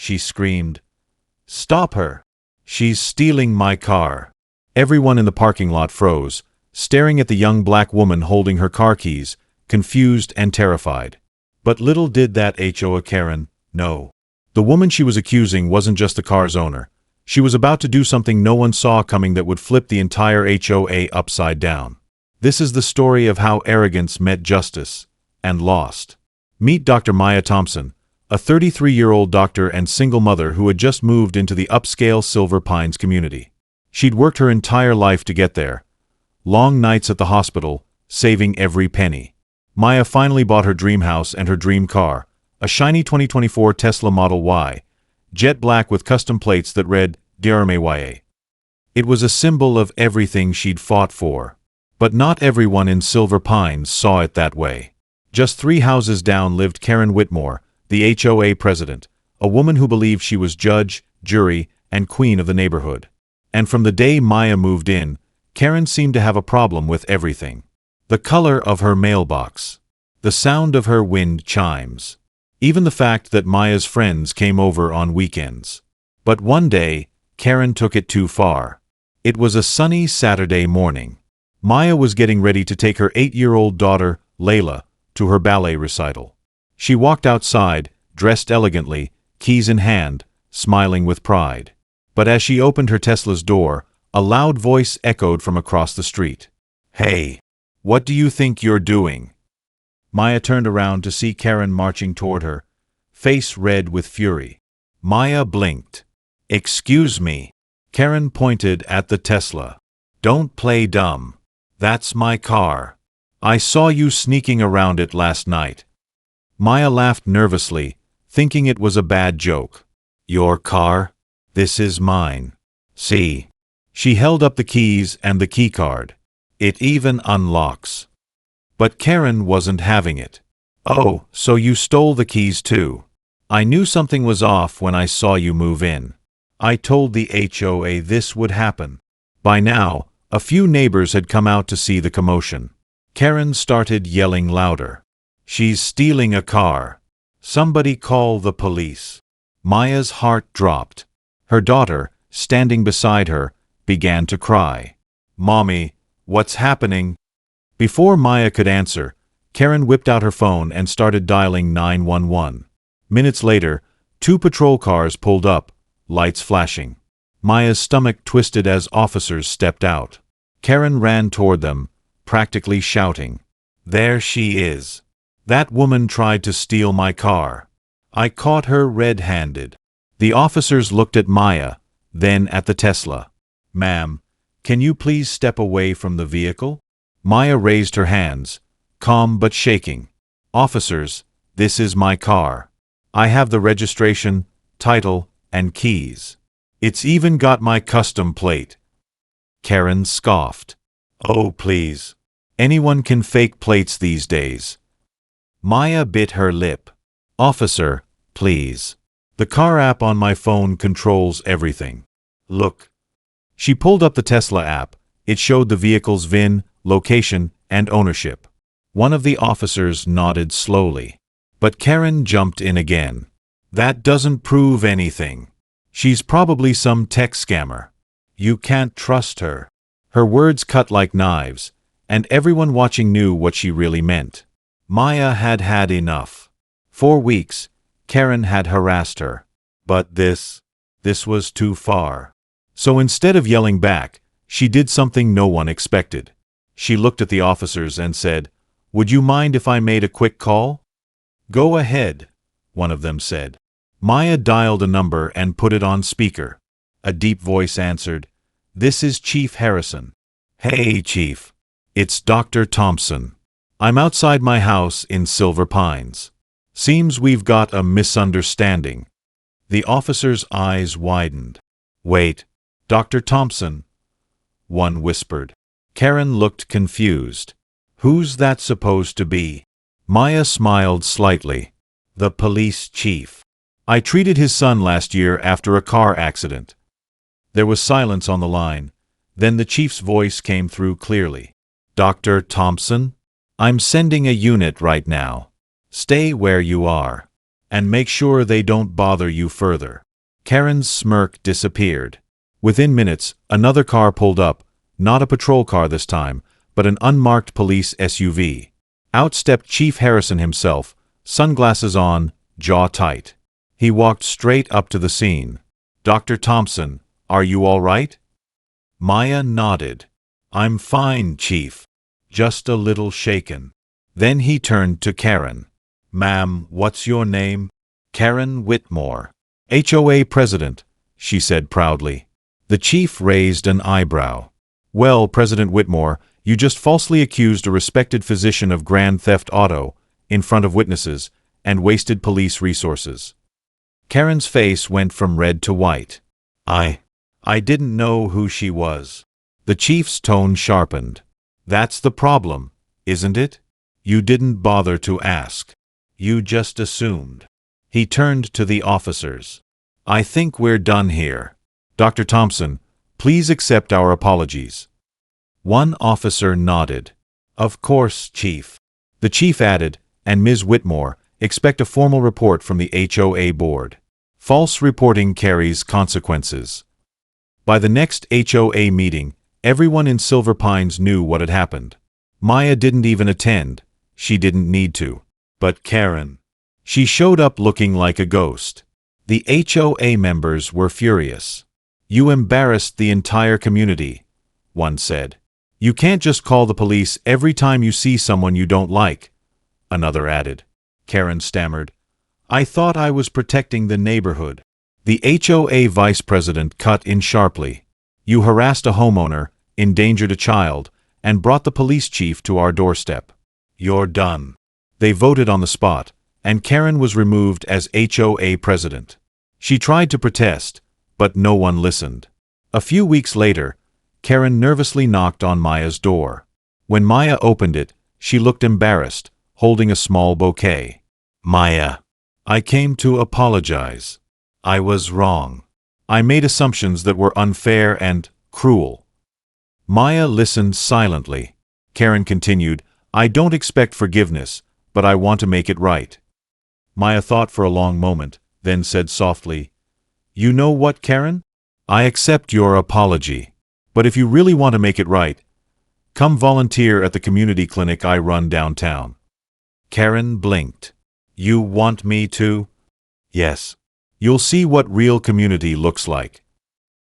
she screamed. "Stop her! She's stealing my car!" Everyone in the parking lot froze, staring at the young black woman holding her car keys, confused and terrified. But little did that HOA Karen know. The woman she was accusing wasn't just the car's owner. She was about to do something no one saw coming that would flip the entire HOA upside down. This is the story of how arrogance met justice and lost. Meet Dr. Maya Thompson, a 33-year-old doctor and single mother who had just moved into the upscale Silver Pines community. She'd worked her entire life to get there. Long nights at the hospital, saving every penny. Maya finally bought her dream house and her dream car, a shiny 2024 Tesla Model Y, jet black with custom plates that read DRMAYA. It was a symbol of everything she'd fought for. But not everyone in Silver Pines saw it that way. Just 3 houses down lived Karen Whitmore, the HOA president, a woman who believed she was judge, jury, and queen of the neighborhood. And from the day Maya moved in, Karen seemed to have a problem with everything. The color of her mailbox, the sound of her wind chimes, even the fact that Maya's friends came over on weekends. But one day, Karen took it too far. It was a sunny Saturday morning. Maya was getting ready to take her 8-year-old daughter, Layla, to her ballet recital. She walked outside, dressed elegantly, keys in hand, smiling with pride. But as she opened her Tesla's door, a loud voice echoed from across the street. "Hey! What do you think you're doing?" Maya turned around to see Karen marching toward her, face red with fury. Maya blinked. "Excuse me." Karen pointed at the Tesla. "Don't play dumb. That's my car. I saw you sneaking around it last night." Maya laughed nervously, thinking it was a bad joke. "Your car? This is mine. See." She held up the keys and the keycard. "It even unlocks." But Karen wasn't having it. "Oh, so you stole the keys too. I knew something was off when I saw you move in. I told the HOA this would happen." By now, a few neighbors had come out to see the commotion. Karen started yelling louder. "She's stealing a car. Somebody call the police." Maya's heart dropped. Her daughter, standing beside her, began to cry. "Mommy, what's happening?" Before Maya could answer, Karen whipped out her phone and started dialing 911. Minutes later, 2 patrol cars pulled up, lights flashing. Maya's stomach twisted as officers stepped out. Karen ran toward them, practically shouting. "There she is. That woman tried to steal my car. I caught her red-handed." The officers looked at Maya, then at the Tesla. "Ma'am, can you please step away from the vehicle?" Maya raised her hands, calm but shaking. "Officers, this is my car. I have the registration, title, and keys. It's even got my custom plate." Karen scoffed. "Oh, please. Anyone can fake plates these days." Maya bit her lip. "Officer, please. The car app on my phone controls everything. Look." She pulled up the Tesla app. It showed the vehicle's VIN, location, and ownership. One of the officers nodded slowly. But Karen jumped in again. "That doesn't prove anything. She's probably some tech scammer. You can't trust her." Her words cut like knives, and everyone watching knew what she really meant. Maya had had enough. For weeks, Karen had harassed her. But this was too far. So instead of yelling back, she did something no one expected. She looked at the officers and said, "Would you mind if I made a quick call?" "Go ahead," one of them said. Maya dialed a number and put it on speaker. A deep voice answered, "This is Chief Harrison." "Hey, Chief. It's Dr. Thompson. I'm outside my house in Silver Pines. Seems we've got a misunderstanding." The officer's eyes widened. "Wait, Dr. Thompson?" one whispered. Karen looked confused. "Who's that supposed to be?" Maya smiled slightly. "The police chief. I treated his son last year after a car accident." There was silence on the line. Then the chief's voice came through clearly. "Dr. Thompson? I'm sending a unit right now. Stay where you are." and make sure they don't bother you further." Karen's smirk disappeared. Within minutes, another car pulled up, not a patrol car this time, but an unmarked police SUV. Out stepped Chief Harrison himself, sunglasses on, jaw tight. He walked straight up to the scene. "Dr. Thompson, are you all right?" Maya nodded. "I'm fine, Chief. Just a little shaken." Then he turned to Karen. "Ma'am, what's your name?" "Karen Whitmore. HOA President," she said proudly. The chief raised an eyebrow. "Well, President Whitmore, you just falsely accused a respected physician of grand theft auto, in front of witnesses, and wasted police resources." Karen's face went from red to white. I didn't know who she was." The chief's tone sharpened. "That's the problem, isn't it? You didn't bother to ask. You just assumed." He turned to the officers. "I think we're done here. Dr. Thompson, please accept our apologies." One officer nodded. "Of course, Chief." The chief added, "And Ms. Whitmore, expect a formal report from the HOA board. False reporting carries consequences." By the next HOA meeting, everyone in Silver Pines knew what had happened. Maya didn't even attend. She didn't need to. But Karen. She showed up looking like a ghost. The HOA members were furious. "You embarrassed the entire community," one said. "You can't just call the police every time you see someone you don't like," another added. Karen stammered. "I thought I was protecting the neighborhood." The HOA vice president cut in sharply. "You harassed a homeowner, endangered a child, and brought the police chief to our doorstep. You're done." They voted on the spot, and Karen was removed as HOA president. She tried to protest, but no one listened. A few weeks later, Karen nervously knocked on Maya's door. When Maya opened it, she looked embarrassed, holding a small bouquet. "Maya, I came to apologize. I was wrong. I made assumptions that were unfair and cruel." Maya listened silently. Karen continued, "I don't expect forgiveness, but I want to make it right." Maya thought for a long moment, then said softly, "You know what, Karen? I accept your apology. But if you really want to make it right, come volunteer at the community clinic I run downtown." Karen blinked. "You want me to?" "Yes. You'll see what real community looks like."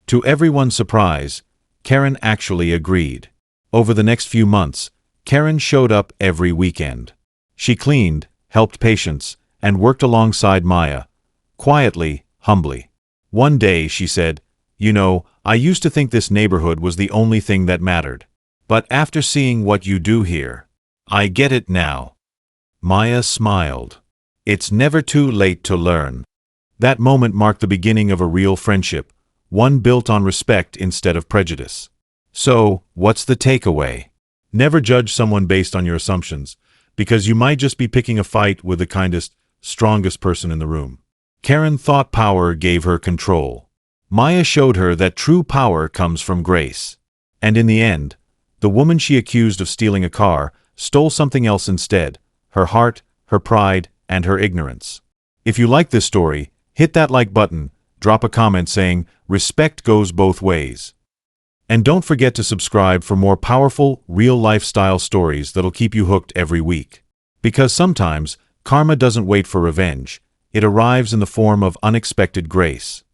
To everyone's surprise, Karen actually agreed. Over the next few months, Karen showed up every weekend. She cleaned, helped patients, and worked alongside Maya, quietly, humbly. One day she said, "You know, I used to think this neighborhood was the only thing that mattered. But after seeing what you do here, I get it now." Maya smiled. "It's never too late to learn." That moment marked the beginning of a real friendship, one built on respect instead of prejudice. So, what's the takeaway? Never judge someone based on your assumptions, because you might just be picking a fight with the kindest, strongest person in the room. Karen thought power gave her control. Maya showed her that true power comes from grace. And in the end, the woman she accused of stealing a car stole something else instead: her heart, her pride, and her ignorance. If you like this story, hit that like button, drop a comment saying, "Respect goes both ways." And don't forget to subscribe for more powerful, real lifestyle stories that'll keep you hooked every week. Because sometimes, karma doesn't wait for revenge. It arrives in the form of unexpected grace.